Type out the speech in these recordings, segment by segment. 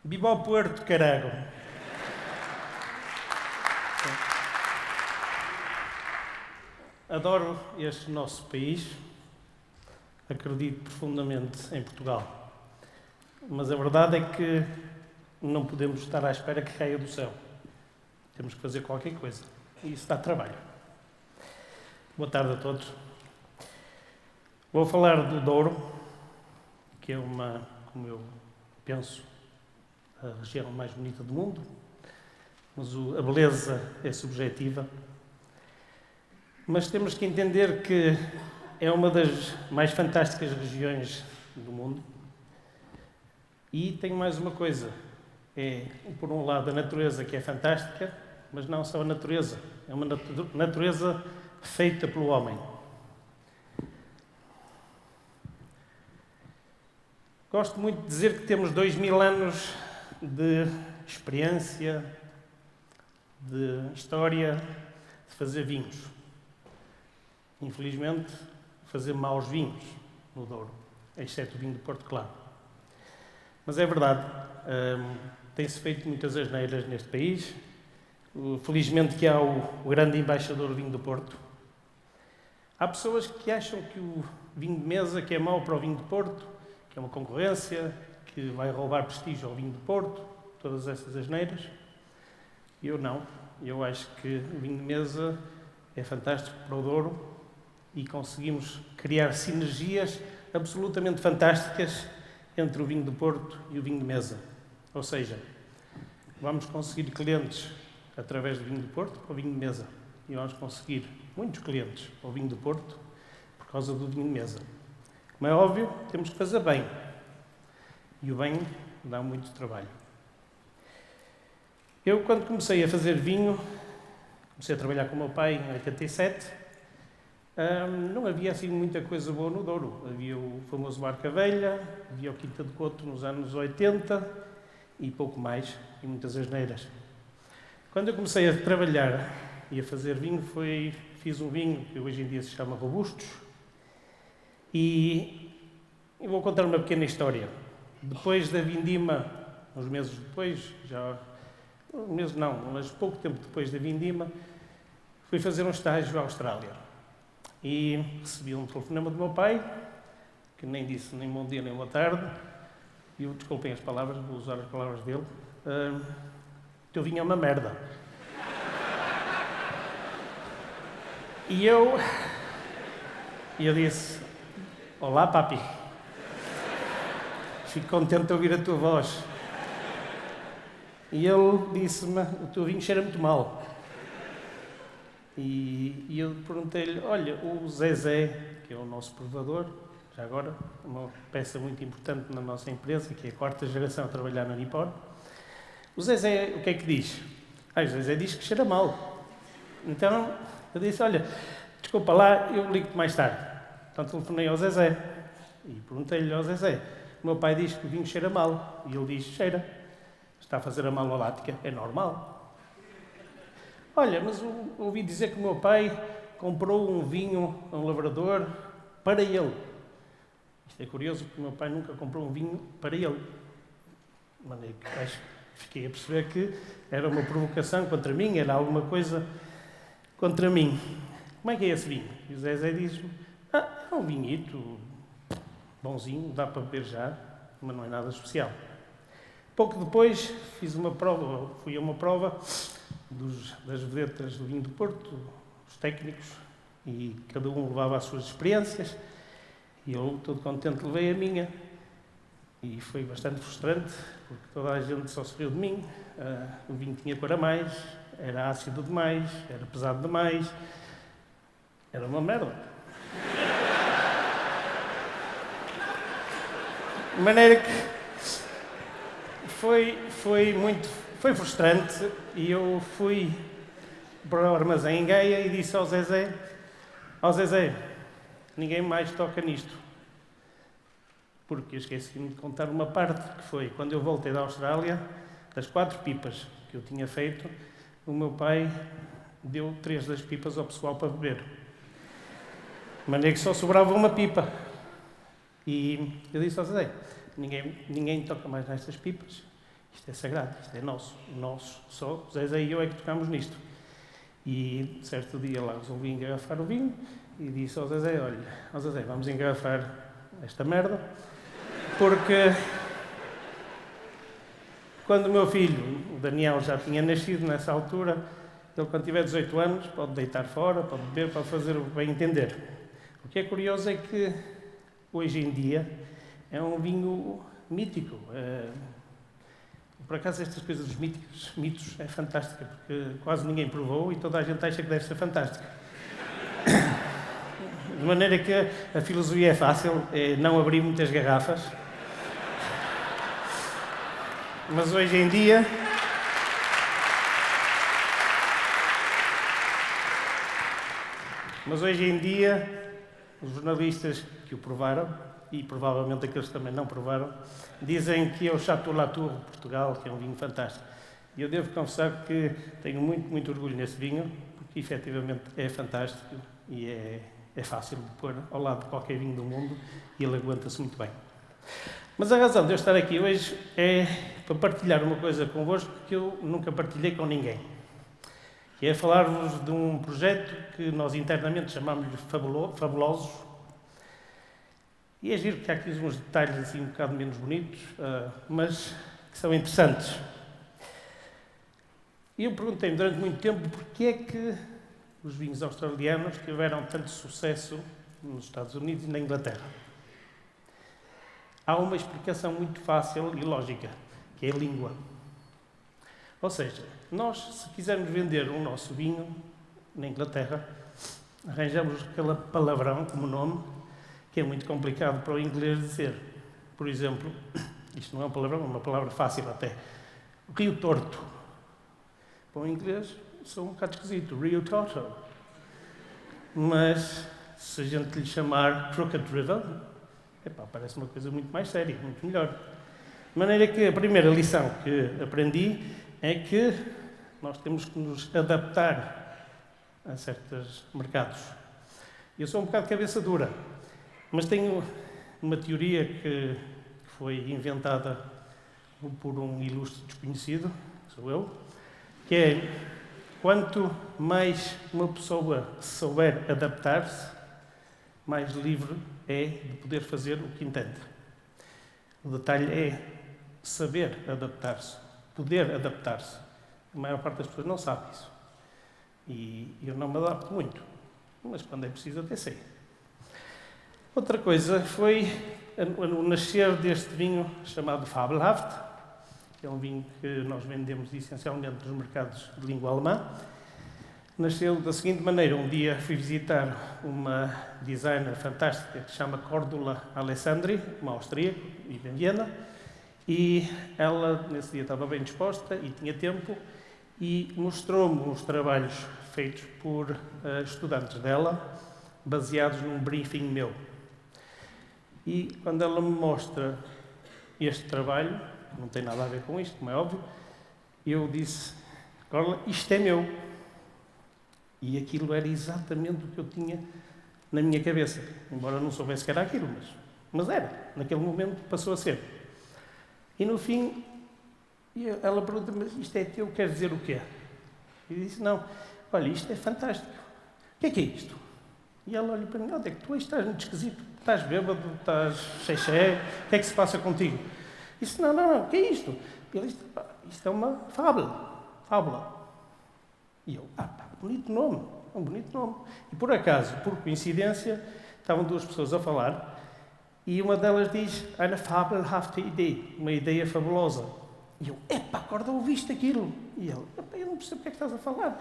Viva o Porto, carago! Adoro este nosso país, acredito profundamente em Portugal, mas a verdade é que não podemos estar à espera que caia do céu. Temos que fazer qualquer coisa e isso dá trabalho. Boa tarde a todos. Vou falar do Douro, que é como eu penso, a região mais bonita do mundo, mas a beleza é subjetiva. Mas temos que entender que é uma das mais fantásticas regiões do mundo. E tem mais uma coisa, por um lado a natureza que é fantástica, mas não só a natureza, é uma natureza feita pelo homem. Gosto muito de dizer que temos 2000 anos de experiência, de história, de fazer vinhos. Infelizmente, fazer maus vinhos no Douro, exceto o vinho do Porto Claro. Mas é verdade, tem-se feito muitas asneiras neste país. Felizmente que há o grande embaixador do vinho do Porto. Há pessoas que acham que o vinho de mesa que é mau para o vinho do Porto, que é uma concorrência, que vai roubar prestígio ao vinho do Porto, todas essas asneiras. Eu não. Eu acho que o vinho de mesa é fantástico para o Douro e conseguimos criar sinergias absolutamente fantásticas entre o vinho do Porto e o vinho de mesa. Ou seja, vamos conseguir clientes através do vinho do Porto para o vinho de mesa. E vamos conseguir muitos clientes para o vinho do Porto por causa do vinho de mesa. Como é óbvio, temos que fazer bem. E o bem dá muito trabalho. Eu, quando comecei a fazer vinho, comecei a trabalhar com o meu pai em 87, não havia assim muita coisa boa no Douro. Havia o famoso Barca Velha, havia o Quinta de Couto nos anos 80 e pouco mais, e muitas asneiras. Quando eu comecei a trabalhar e a fazer vinho, fiz um vinho que hoje em dia se chama Robustos. E eu vou contar uma pequena história. Depois da vindima, uns meses depois, mas pouco tempo depois da vindima, fui fazer um estágio à Austrália. E recebi um telefonema do meu pai, que nem disse nem bom dia nem boa tarde, e eu, desculpem as palavras, vou usar as palavras dele, o teu vinho é uma merda. E eu disse, olá papi, fico contente de ouvir a tua voz. E ele disse-me, o teu vinho cheira muito mal. E eu perguntei-lhe, olha, o Zezé, que é o nosso provador, já agora, uma peça muito importante na nossa empresa, que é a 4ª geração a trabalhar na Nippon, o Zezé, o que é que diz? O Zezé diz que cheira mal. Então, eu disse, olha, desculpa lá, eu ligo-te mais tarde. Então telefonei ao Zezé e perguntei-lhe ao Zezé, o meu pai diz que o vinho cheira mal. E ele diz, cheira. Está a fazer a malolática, é normal. Olha, mas eu ouvi dizer que o meu pai comprou um vinho a um lavrador para ele. Isto é curioso, porque o meu pai nunca comprou um vinho para ele. Fiquei a perceber que era uma provocação contra mim, era alguma coisa contra mim. Como é que é esse vinho? E o Zezé diz-me, é um vinhito bonzinho, dá para beber já, mas não é nada especial. Pouco depois fui a uma prova das vedetas do vinho do Porto, os técnicos, e cada um levava as suas experiências, e eu, todo contente, levei a minha. E foi bastante frustrante, porque toda a gente só se riu de mim. O vinho tinha cor a mais, era ácido demais, era pesado demais, era uma merda. De maneira que foi frustrante, e eu fui para o armazém em Gaia e disse ao Zezé, ninguém mais toca nisto. Porque eu esqueci-me de contar uma parte, que foi quando eu voltei da Austrália, das 4 pipas que eu tinha feito, o meu pai deu 3 das pipas ao pessoal para beber. De maneira que só sobrava uma pipa. E eu disse ao Zé, ninguém toca mais nestas pipas. Isto é sagrado, isto é nosso. Nós, só Zezé e eu é que tocamos nisto. E certo dia lá resolvi engarrafar o vinho e disse ao Zezé, olha, Zezé, vamos engarrafar esta merda, porque quando o meu filho, o Daniel, já tinha nascido nessa altura, ele quando tiver 18 anos pode deitar fora, pode beber, pode fazer o que bem entender. O que é curioso é que hoje em dia é um vinho mítico. Por acaso estas coisas dos mitos é fantástica, porque quase ninguém provou e toda a gente acha que deve ser fantástica. De maneira que a filosofia é fácil, é não abrir muitas garrafas. Mas hoje em dia os jornalistas que o provaram, e provavelmente aqueles que também não provaram, dizem que é o Chateau Latour de Portugal, que é um vinho fantástico. E eu devo confessar que tenho muito, muito orgulho nesse vinho, porque efetivamente é fantástico e é fácil de pôr ao lado de qualquer vinho do mundo e ele aguenta-se muito bem. Mas a razão de eu estar aqui hoje é para partilhar uma coisa convosco que eu nunca partilhei com ninguém. Que é falar-vos de um projeto que nós internamente chamamos-lhe Fabulosos. E é giro que há aqui uns detalhes assim um bocado menos bonitos, mas que são interessantes. E eu perguntei-me durante muito tempo porque é que os vinhos australianos tiveram tanto sucesso nos Estados Unidos e na Inglaterra. Há uma explicação muito fácil e lógica, que é a língua. Ou seja, nós, se quisermos vender o nosso vinho na Inglaterra, arranjamos aquele palavrão como nome, que é muito complicado para o inglês dizer. Por exemplo, isto não é um palavrão, é uma palavra fácil até. Rio Torto. Para o inglês, sou um bocado esquisito. Rio Torto. Mas, se a gente lhe chamar Crooked River, parece uma coisa muito mais séria, muito melhor. De maneira que a primeira lição que aprendi é que nós temos que nos adaptar a certos mercados. Eu sou um bocado de cabeça dura, mas tenho uma teoria que foi inventada por um ilustre desconhecido, sou eu, que é quanto mais uma pessoa souber adaptar-se, mais livre é de poder fazer o que entende. O detalhe é saber adaptar-se, poder adaptar-se. A maior parte das pessoas não sabe isso. E eu não me adapto muito, mas quando é preciso até sei. Outra coisa foi o nascer deste vinho chamado Fabelhaft, que é um vinho que nós vendemos essencialmente nos mercados de língua alemã. Nasceu da seguinte maneira: um dia fui visitar uma designer fantástica que se chama Cordula Alessandri, uma austríaca, vive em Viena, e ela nesse dia estava bem disposta e tinha tempo e mostrou-me uns trabalhos feitos por estudantes dela, baseados num briefing meu. E quando ela me mostra este trabalho, que não tem nada a ver com isto, como é óbvio, eu disse: Cordula, isto é meu. E aquilo era exatamente o que eu tinha na minha cabeça. Embora não soubesse que era aquilo, mas era. Naquele momento passou a ser. E no fim, ela pergunta-me: isto é teu, quer dizer o quê? E eu disse: não, olha, isto é fantástico. O que é isto? E ela olha para mim: olha, é que tu estás muito esquisito. Estás bêbado, estás xexé, o que é que se passa contigo? E disse: não, o que é isto? E ele disse: isto é uma fábula. E eu: bonito nome, um bonito nome. E por acaso, por coincidência, estavam duas pessoas a falar e uma delas diz: eine fabelhafte Idee, uma ideia fabulosa. E eu: Corda, ouviste aquilo? E ele: eu não percebo o que é que estás a falar.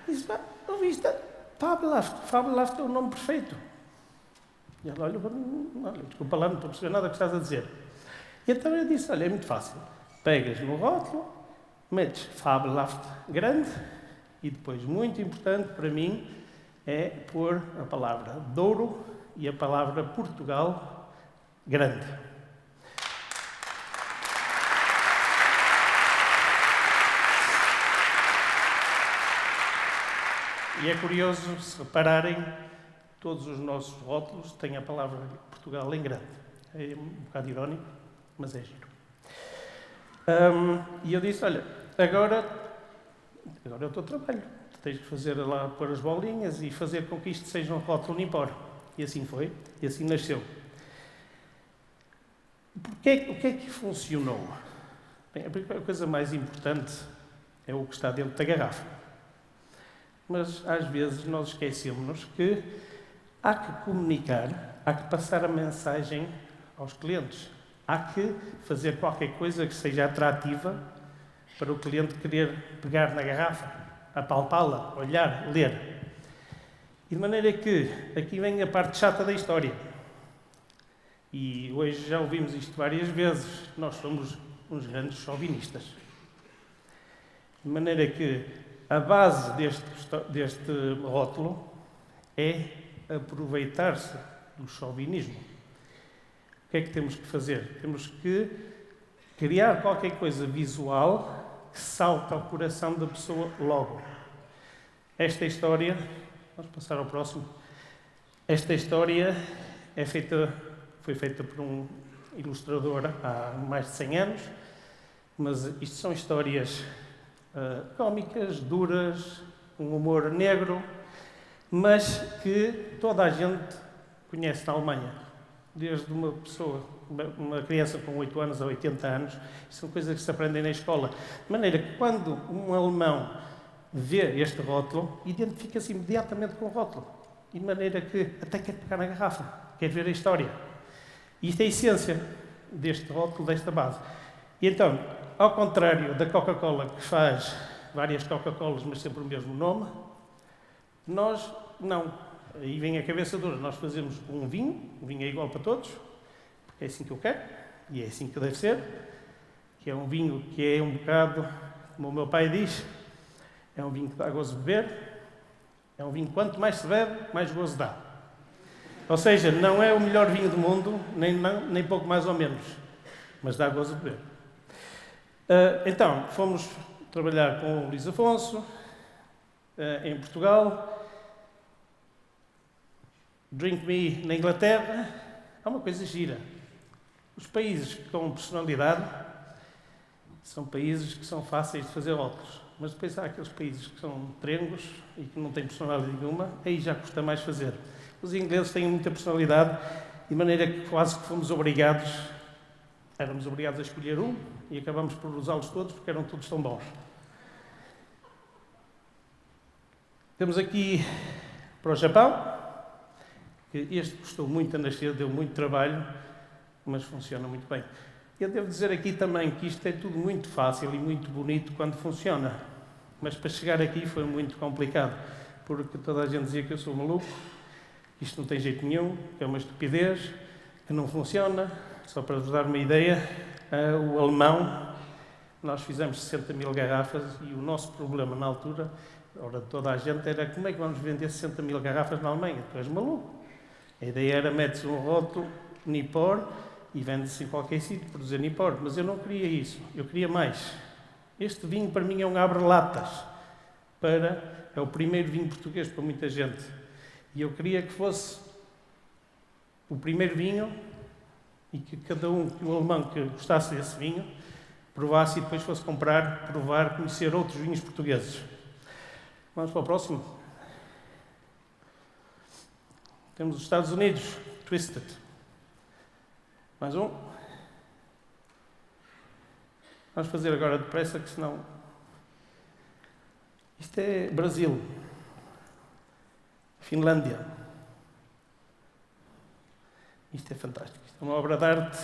E disse: ouviste? Fabelhaft é o nome perfeito. E ela olha para mim: desculpa lá, não estou a perceber nada do que estás a dizer. E então eu disse: olha, é muito fácil. Pegas no rótulo, metes Fabelhaft grande e depois, muito importante para mim, é pôr a palavra Douro e a palavra Portugal grande. E é curioso, se repararem, todos os nossos rótulos têm a palavra Portugal em grande. É um bocado irónico, mas é giro. E eu disse, olha, agora é o teu trabalho. Tu tens que fazer lá, pôr as bolinhas e fazer com que isto seja um rótulo Nipor. E assim foi, e assim nasceu. O que é que funcionou? Bem, a coisa mais importante é o que está dentro da garrafa. Mas, às vezes, nós esquecemos que há que comunicar, há que passar a mensagem aos clientes. Há que fazer qualquer coisa que seja atrativa para o cliente querer pegar na garrafa, apalpá-la, olhar, ler. E de maneira que aqui vem a parte chata da história. E hoje já ouvimos isto várias vezes. Nós somos uns grandes chauvinistas. De maneira que a base deste rótulo é aproveitar-se do chauvinismo. O que é que temos que fazer? Temos que criar qualquer coisa visual que salte ao coração da pessoa logo. Esta história, vamos passar ao próximo. Esta história foi feita por um ilustrador há mais de 100 anos, mas isto são histórias cómicas, duras, um humor negro, mas que toda a gente conhece na Alemanha. Desde uma criança com 8 anos a 80 anos, são coisas que se aprendem na escola. De maneira que quando um alemão vê este rótulo, identifica-se imediatamente com o rótulo. De maneira que até quer pegar na garrafa, quer ver a história. E isto é a essência deste rótulo, desta base. E então, ao contrário da Coca-Cola, que faz várias Coca-Colas, mas sempre o mesmo nome, nós não. Aí vem a cabeça dura. Nós fazemos um vinho é igual para todos, porque é assim que eu quero, e é assim que deve ser, que é um vinho que é um bocado, como o meu pai diz, é um vinho que dá gozo de beber, é um vinho que quanto mais se bebe, mais gozo dá. Ou seja, não é o melhor vinho do mundo, nem pouco mais ou menos, mas dá gozo de beber. Então, fomos trabalhar com o Luís Afonso, em Portugal, Drink Me na Inglaterra. Há uma coisa gira. Os países com personalidade são países que são fáceis de fazer rótulos, mas depois há aqueles países que são trengos e que não têm personalidade nenhuma, aí já custa mais fazer. Os ingleses têm muita personalidade, de maneira que quase que éramos obrigados a escolher um e acabamos por usá-los todos porque eram todos tão bons. Temos aqui para o Japão, que este custou muito a nascer, deu muito trabalho, mas funciona muito bem. Eu devo dizer aqui também que isto é tudo muito fácil e muito bonito quando funciona, mas para chegar aqui foi muito complicado, porque toda a gente dizia que eu sou maluco, que isto não tem jeito nenhum, que é uma estupidez, que não funciona. Só para vos dar uma ideia, o alemão, nós fizemos 60 mil garrafas e o nosso problema na altura, toda a gente, era como é que vamos vender 60 mil garrafas na Alemanha? Tu és maluco. A ideia era metes um rótulo Nipor e vende-se em qualquer sítio por dizer Nipor, mas eu não queria isso, eu queria mais. Este vinho para mim é um abre-latas, é o primeiro vinho português para muita gente. E eu queria que fosse o primeiro vinho e que cada um, que o alemão que gostasse desse vinho, provasse e depois fosse comprar, provar, conhecer outros vinhos portugueses. Vamos para o próximo. Temos os Estados Unidos, Twisted. Mais um. Vamos fazer agora depressa, que senão... Isto é Brasil. Finlândia. Isto é fantástico. Isto é uma obra de arte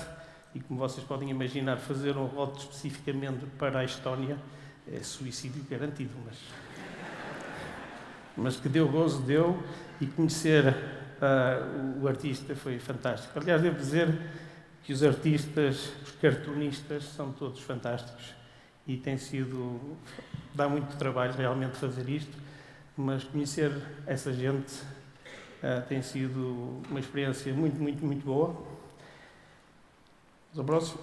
e, como vocês podem imaginar, fazer um rótulo especificamente para a Estónia é suicídio garantido, mas que deu gozo, deu, e conhecer o artista foi fantástico. Aliás, devo dizer que os artistas, os cartunistas, são todos fantásticos e dá muito trabalho realmente fazer isto, mas conhecer essa gente tem sido uma experiência muito, muito, muito boa. Vamos ao próximo.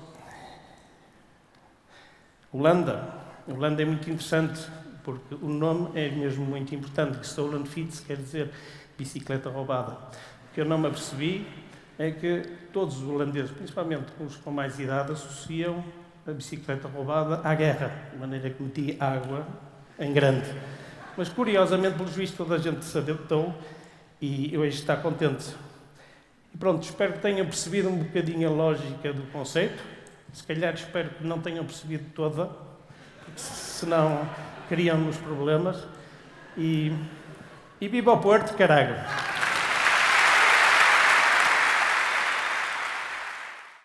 Holanda. Holanda é muito interessante, porque o nome é mesmo muito importante, que Stolen Fiets quer dizer bicicleta roubada. O que eu não me apercebi é que todos os holandeses, principalmente os com mais idade, associam a bicicleta roubada à guerra, de maneira que meti água em grande. Mas, curiosamente, pelos vistos, toda a gente se adaptou e hoje está contente. E pronto, espero que tenham percebido um bocadinho a lógica do conceito. Se calhar espero que não tenham percebido toda, porque senão criam-nos problemas. E viva o Porto, caralho!